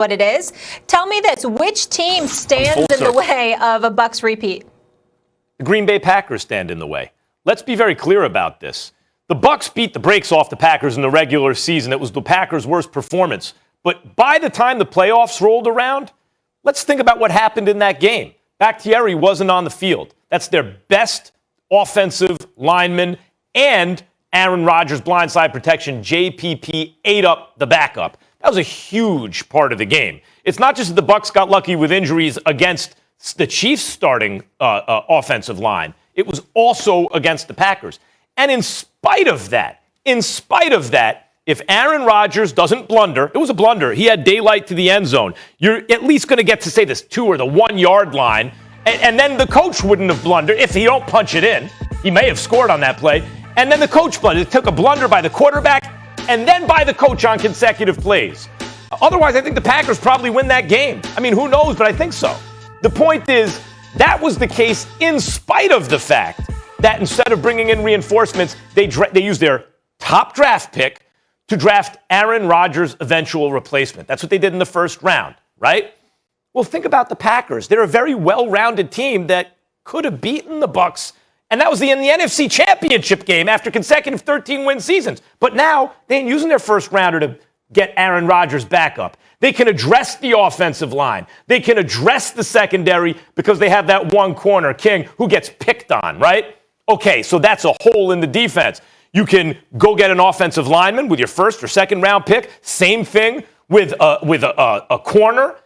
what it is. Tell me this, which team stands in the way of a Bucs repeat? The Green Bay Packers stand in the way. Let's be very clear about this. The Bucs beat the brakes off the Packers in the regular season. It was the Packers' worst performance. But by the time the playoffs rolled around, let's think about what happened in that game. Bakhtiari wasn't on the field. That's their best offensive lineman, and Aaron Rodgers' blindside protection, JPP, ate up the backup. That was a huge part of the game. It's not just that the Bucs got lucky with injuries against the Chiefs' starting offensive line. It was also against the Packers. And in spite of that, if Aaron Rodgers doesn't blunder, it was a blunder. He had daylight to the end zone. You're at least going to get to say this 2 or the 1 yard line. And then the coach wouldn't have blundered if he don't punch it in. He may have scored on that play. And then the coach blundered. It took a blunder by the quarterback and then by the coach on consecutive plays. Otherwise, I think the Packers probably win that game. I mean, who knows, but I think so. The point is, that was the case in spite of the fact that instead of bringing in reinforcements, they used their top draft pick to draft Aaron Rodgers' eventual replacement. That's what they did in the first round, right? Well, think about the Packers. They're a very well-rounded team that could have beaten the Bucs, and that was in the NFC Championship game after consecutive 13-win seasons. But now they ain't using their first rounder to get Aaron Rodgers back up. They can address the offensive line. They can address the secondary because they have that one corner, King, who gets picked on, right? Okay, so that's a hole in the defense. You can go get an offensive lineman with your first or second round pick. Same thing with a corner.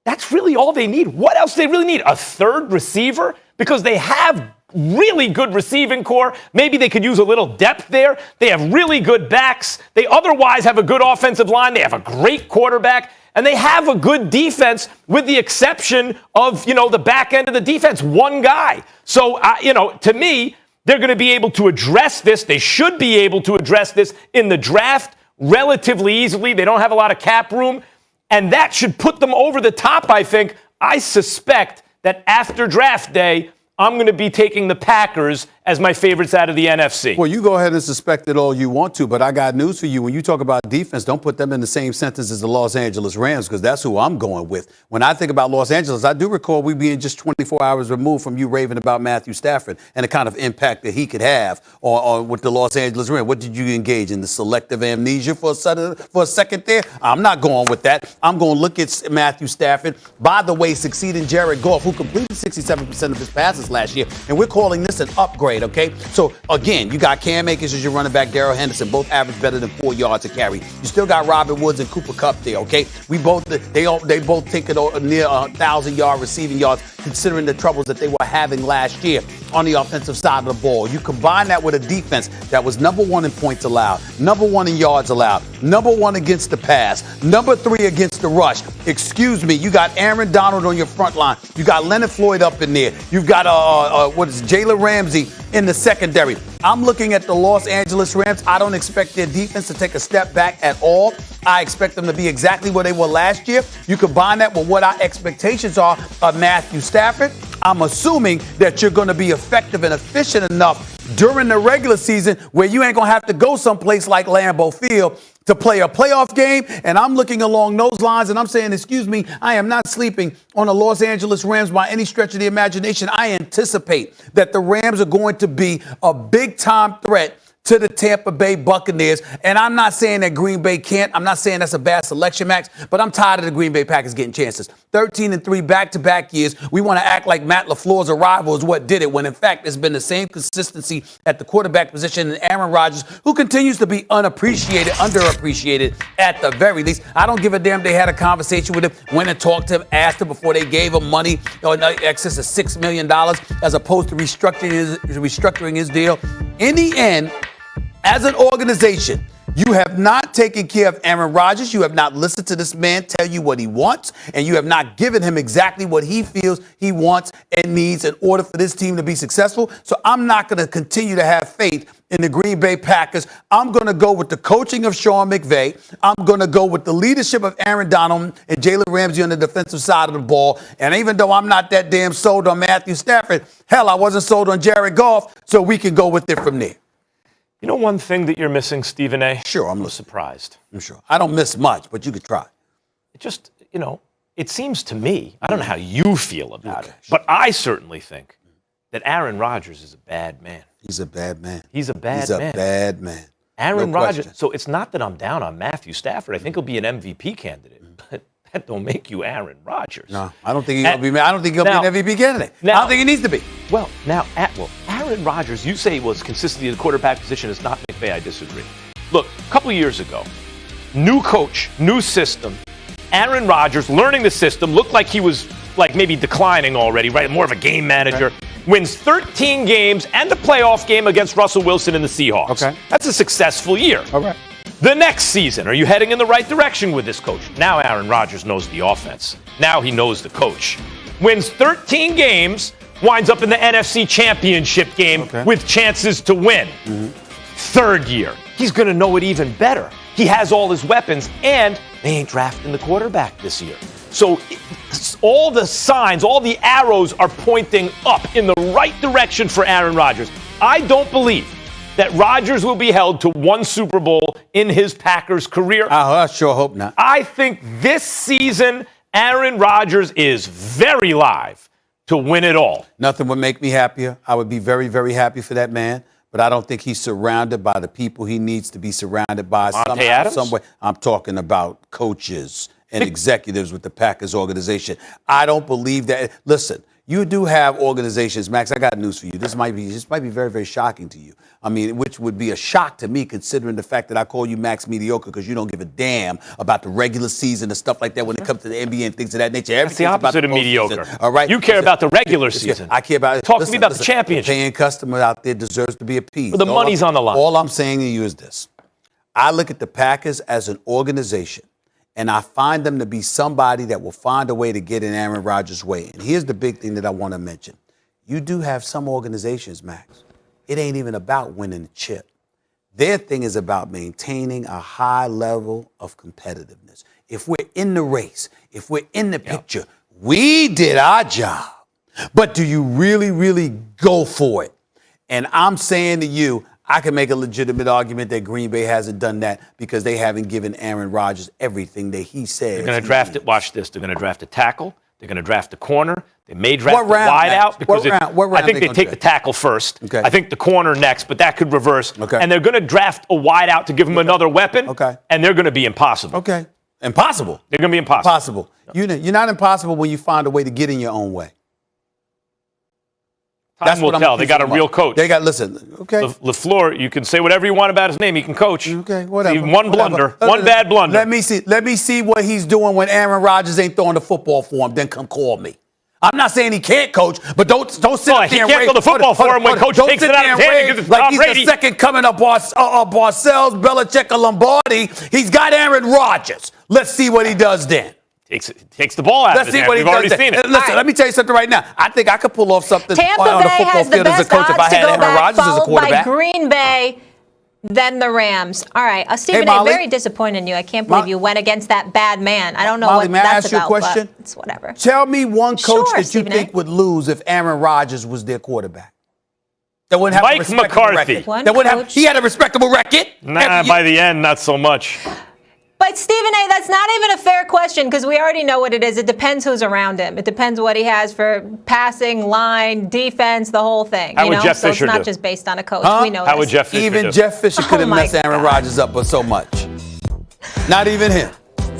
That's really all they need. What else do they really need? A third receiver? Because they have really good receiving core. Maybe they could use a little depth there. They have really good backs. They otherwise have a good offensive line. They have a great quarterback. And they have a good defense with the exception of, the back end of the defense, one guy. So, to me, they're going to be able to address this. They should be able to address this in the draft relatively easily. They don't have a lot of cap room. And that should put them over the top, I think. I suspect that after draft day, I'm going to be taking the Packers as my favorites out of the NFC. Well, you go ahead and suspect it all you want to, but I got news for you. When you talk about defense, don't put them in the same sentence as the Los Angeles Rams, because that's who I'm going with. When I think about Los Angeles, I do recall we being just 24 hours removed from you raving about Matthew Stafford and the kind of impact that he could have on with the Los Angeles Rams. What did you engage in? The selective amnesia for a second there? I'm not going with that. I'm going to look at Matthew Stafford, by the way, succeeding Jared Goff, who completed 67% of his passes last year, and we're calling this an upgrade, okay? So, again, you got Cam Akers as your running back, Darrell Henderson, both average better than 4 yards a carry. You still got Robert Woods and Cooper Kupp there, okay? They both take it near 1,000-yard receiving yards, considering the troubles that they were having last year on the offensive side of the ball. You combine that with a defense that was number 1 in points allowed, number 1 in yards allowed, number 1 against the pass, number 3 against the rush. Excuse me, you got Aaron Donald on your front line. You got Leonard Floyd up in there. You've got Jalen Ramsey in the secondary. I'm looking at the Los Angeles Rams. I don't expect their defense to take a step back at all. I expect them to be exactly where they were last year. You combine that with what our expectations are of Matthew Stafford. I'm assuming that you're going to be effective and efficient enough during the regular season where you ain't going to have to go someplace like Lambeau Field to play a playoff game. And I'm looking along those lines and I'm saying, excuse me, I am not sleeping on the Los Angeles Rams by any stretch of the imagination. I anticipate that the Rams are going to be a big-time threat to the Tampa Bay Buccaneers. And I'm not saying that Green Bay can't. I'm not saying that's a bad selection, Max, but I'm tired of the Green Bay Packers getting chances. 13-3 back-to-back years. We want to act like Matt LaFleur's arrival is what did it, when in fact it's been the same consistency at the quarterback position and Aaron Rodgers, who continues to be unappreciated, underappreciated at the very least. I don't give a damn they had a conversation with him, went and talked to him, asked him before they gave him money, in excess of $6 million, as opposed to restructuring his deal. In the end, as an organization, you have not taken care of Aaron Rodgers. You have not listened to this man tell you what he wants, and you have not given him exactly what he feels he wants and needs in order for this team to be successful. So I'm not going to continue to have faith in the Green Bay Packers. I'm going to go with the coaching of Sean McVay. I'm going to go with the leadership of Aaron Donald and Jalen Ramsey on the defensive side of the ball. And even though I'm not that damn sold on Matthew Stafford, hell, I wasn't sold on Jared Goff, so we can go with it from there. You know one thing that you're missing, Stephen A? Sure, I'm surprised. I'm sure. I don't miss much, but you could try. it just, it seems to me, I don't know how you feel about it, but I certainly think that Aaron Rodgers is a bad man. He's a bad man. He's a bad man. man. He's a bad man. Aaron No Rodgers. question. So it's not that I'm down on Matthew Stafford. I think he'll be an MVP candidate, but that don't make you Aaron Rodgers. No, I don't think he'll be. I don't think he'll be an MVP candidate. I don't think he needs to be. Well, Aaron Rodgers, you say was consistently the quarterback position is not McVay. I disagree. Look, a couple of years ago, new coach, new system. Aaron Rodgers learning the system, looked like he was maybe declining already, right? More of a game manager. Okay. Wins 13 games and a playoff game against Russell Wilson and the Seahawks. Okay. That's a successful year. All right. The next season, are you heading in the right direction with this coach? Now Aaron Rodgers knows the offense. Now he knows the coach. Wins 13 games, winds up in the NFC Championship game with chances to win. Mm-hmm. Third year, he's going to know it even better. He has all his weapons, and they ain't drafting the quarterback this year. So all the signs, all the arrows are pointing up in the right direction for Aaron Rodgers. I don't believe that Rodgers will be held to one Super Bowl in his Packers career. I sure hope not. I think this season, Aaron Rodgers is very live to win it all. Nothing would make me happier. I would be very, very happy for that man. But I don't think he's surrounded by the people he needs to be surrounded by. Some way. I'm talking about coaches and executives with the Packers organization. I don't believe that. Listen, you do have organizations. Max, I got news for you. This might be very, very shocking to you. I mean, which would be a shock to me considering the fact that I call you Max Mediocre because you don't give a damn about the regular season and stuff like that when it comes to the NBA and things of that nature. That's the opposite of mediocre. Season, all right? You care about the regular season. I care about it. Talk to me about the championship. The paying customer out there deserves to be appeased. But the money's on the line. All I'm saying to you is this. I look at the Packers as an organization, and I find them to be somebody that will find a way to get in Aaron Rodgers' way. And here's the big thing that I want to mention. You do have some organizations, Max. It ain't even about winning the chip. Their thing is about maintaining a high level of competitiveness. If we're in the race, if we're in the picture, we did our job. But do you really, really go for it? And I'm saying to you, I can make a legitimate argument that Green Bay hasn't done that because they haven't given Aaron Rodgers everything that he said. They're going to draft it. Watch this. They're going to draft a tackle. They're going to draft a corner. They may draft the wide out because I think they take the tackle first. Okay. I think the corner next, but that could reverse. Okay. And they're going to draft a wide out to give him another weapon. Okay. And they're going to be impossible. Okay. Impossible. They're going to be impossible. Impossible. You're not impossible when you find a way to get in your own way. Time will tell. They got a real coach. Okay. LaFleur, you can say whatever you want about his name. He can coach. Okay, whatever. One blunder, one bad blunder. Let me see what he's doing when Aaron Rodgers ain't throwing the football for him. Then come call me. I'm not saying he can't coach, but don't sit there and he can't throw the football for him when coach takes it out of his hand because it's Tom Brady. He's the second coming of Parcells, Belichick, or Lombardi. He's got Aaron Rodgers. Let's see what he does then. Takes the ball out of his hand. We've already seen it. Listen, let me tell you something right now. I think I could pull off something Tampa on the Bay football has the field as a best coach if I odds to had go Aaron back, Rodgers as a followed quarterback. by Green Bay, then the Rams. All right. Stephen A., very disappointed in you. I can't believe you went against that bad man. I don't know Molly, what may I that's ask you a about, question? but it's whatever. Tell me one coach that you Stephen think A. would lose if Aaron Rodgers was their quarterback. That wouldn't have Mike a respectable McCarthy. record. He had a respectable record. Nah, by the end, not so much. But, Stephen A., that's not even a fair question because we already know what it is. It depends who's around him. It depends what he has for passing, line, defense, the whole thing. How would Jeff Fisher So it's not do? just based on a coach. We know How this. would Jeff Fisher do? Even Jeff Fisher could have messed Aaron Rodgers up but so much. Not even him.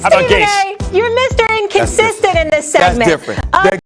How about Stephen Gase? A., you're Mr. Inconsistent in this segment. That's different.